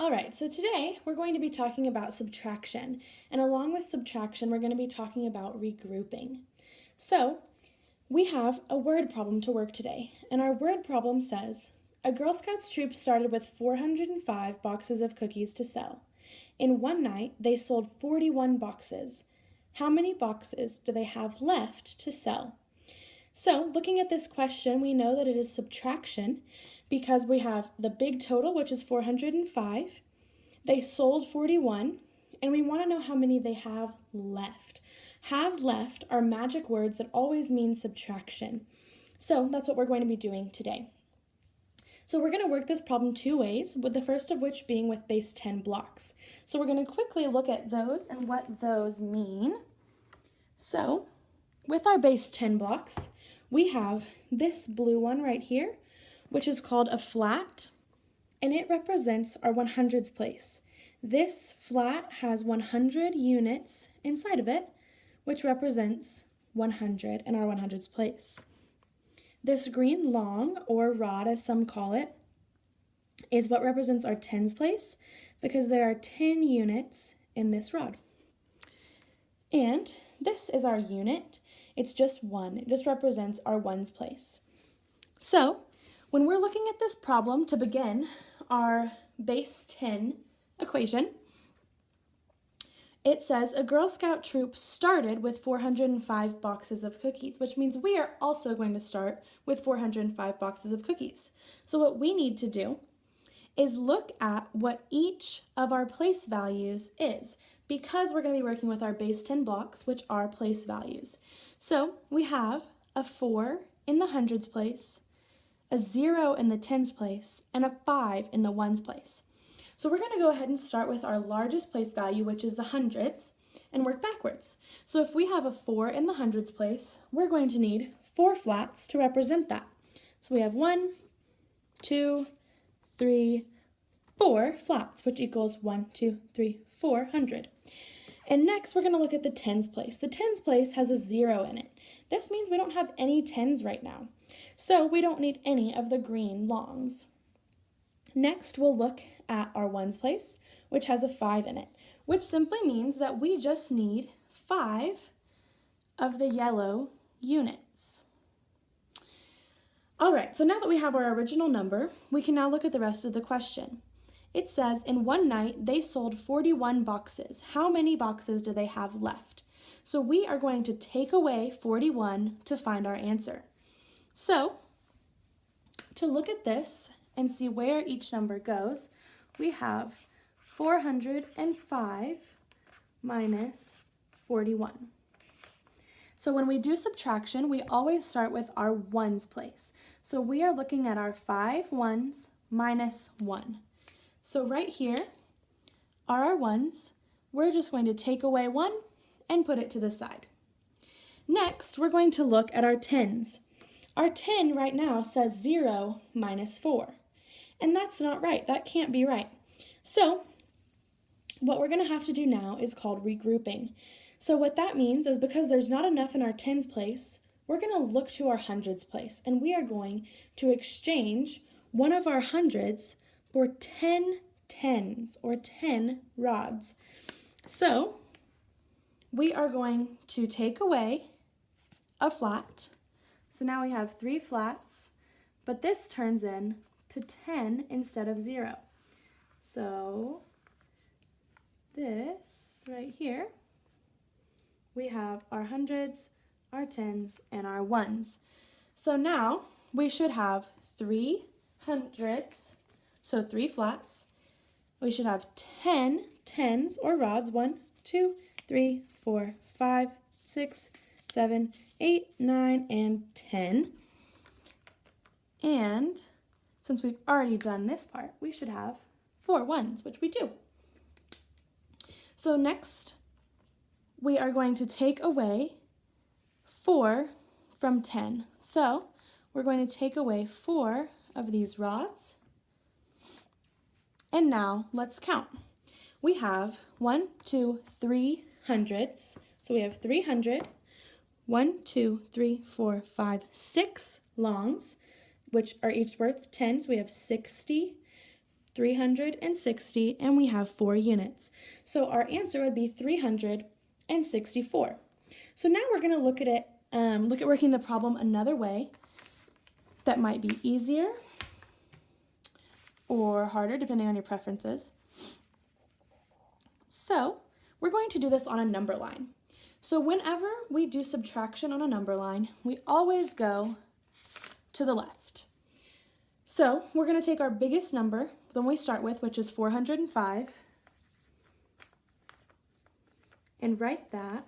All right, so today we're going to be talking about subtraction, and along with subtraction, we're going to be talking about regrouping. So, we have a word problem to work today, and our word problem says, a Girl Scouts troop started with 405 boxes of cookies to sell. In one night, they sold 41 boxes. How many boxes do they have left to sell? So, looking at this question, we know that it is subtraction because we have the big total, which is 405. They sold 41, and we want to know how many they have left. Have left are magic words that always mean subtraction. So that's what we're going to be doing today. So we're going to work this problem two ways, with the first of which being with base 10 blocks. So we're going to quickly look at those and what those mean. So with our base 10 blocks, we have this blue one right here, which is called a flat, and it represents our 100s place. This flat has 100 units inside of it, which represents 100 in our 100s place. This green long, or rod as some call it, is what represents our tens place because there are 10 units in this rod. And this is our unit. It's just one. This represents our ones place. So when we're looking at this problem to begin our base 10 equation, it says a Girl Scout troop started with 405 boxes of cookies, which means we are also going to start with 405 boxes of cookies. So what we need to do is look at what each of our place values is, because we're going to be working with our base 10 blocks, which are place values. So we have a 4 in the hundreds place, a 0 in the tens place, and a 5 in the ones place. So we're going to go ahead and start with our largest place value, which is the hundreds, and work backwards. So if we have a 4 in the hundreds place, we're going to need 4 flats to represent that. So we have 1, 2, 3, 4 flats, which equals 1, 2, 3, 400. And next we're going to look at the tens place. The tens place has a 0 in it. This means we don't have any tens right now. So we don't need any of the green longs. Next, we'll look at our ones place, which has a 5 in it, which simply means that we just need 5 of the yellow units. All right, so now that we have our original number, we can now look at the rest of the question. It says, in one night, they sold 41 boxes. How many boxes do they have left? So we are going to take away 41 to find our answer. So, to look at this and see where each number goes, we have 405 minus 41. So when we do subtraction, we always start with our ones place. So we are looking at our 5 ones minus 1. So right here are our ones. We're just going to take away 1 and put it to the side. Next, we're going to look at our tens. Our 10 right now says 0 minus 4. And that's not right. That can't be right. So what we're going to have to do now is called regrouping. So what that means is because there's not enough in our tens place, we're going to look to our hundreds place, and we are going to exchange one of our hundreds for 10 tens, or 10 rods. So we are going to take away a flat. So now we have 3 flats, but this turns in to 10 instead of 0. So this right here, we have our hundreds, our tens, and our ones. So now we should have 3 hundreds, so 3 flats. We should have 10 tens or rods, 1, 2, 3, 4, 5, 6, 7, 8, 9, and 10. And since we've already done this part, we should have 4 ones, which we do. So next, we are going to take away 4 from 10. So we're going to take away 4 of these rods. And now let's count. We have 1, 2, 3 hundreds. So we have 300. 1, 2, 3, 4, 5, 6 longs, which are each worth 10. So we have 60 360, and we have 4 units. So our answer would be 364. So now we're going to look at working the problem another way that might be easier or harder depending on your preferences. So we're going to do this on a number line. So whenever we do subtraction on a number line, we always go to the left. So we're going to take our biggest number, the one we start with, which is 405, and write that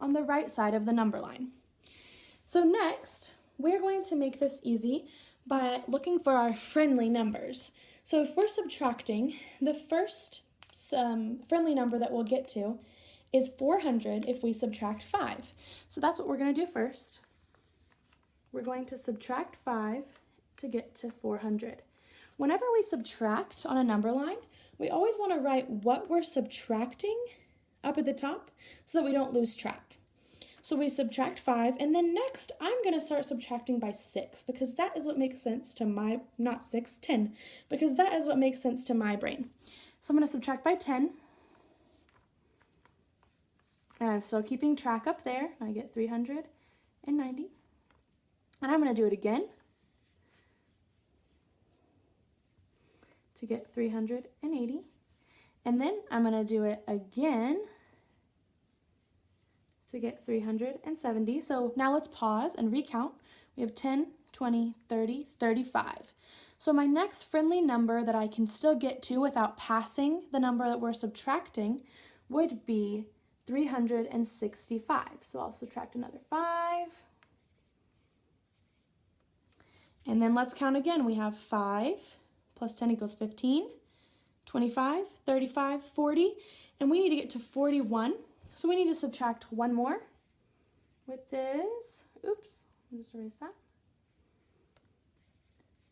on the right side of the number line. So next, we're going to make this easy by looking for our friendly numbers. So if we're subtracting, the first friendly number that we'll get to is 400 if we subtract 5. So that's what we're going to do first. We're going to subtract 5 to get to 400. Whenever we subtract on a number line, we always want to write what we're subtracting up at the top so that we don't lose track. So we subtract 5, and then next I'm going to start subtracting by 6 because that is what makes sense to my, not 6, 10, because that is what makes sense to my brain. So I'm going to subtract by 10, and I'm still keeping track up there. I get 390, and I'm going to do it again to get 380, and then I'm going to do it again to get 370. So now let's pause and recount. We have 10, 20, 30, 35. So my next friendly number that I can still get to without passing the number that we're subtracting would be 365. So I'll subtract another 5. And then let's count again. We have 5 plus 10 equals 15, 25, 35, 40, and we need to get to 41. So we need to subtract one more, which is, oops, I'll just erase that,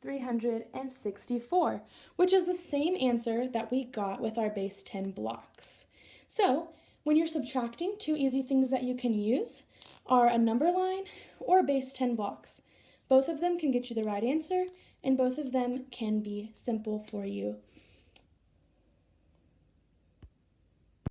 364, which is the same answer that we got with our base 10 blocks. So when you're subtracting, 2 easy things that you can use are a number line or base 10 blocks. Both of them can get you the right answer, and both of them can be simple for you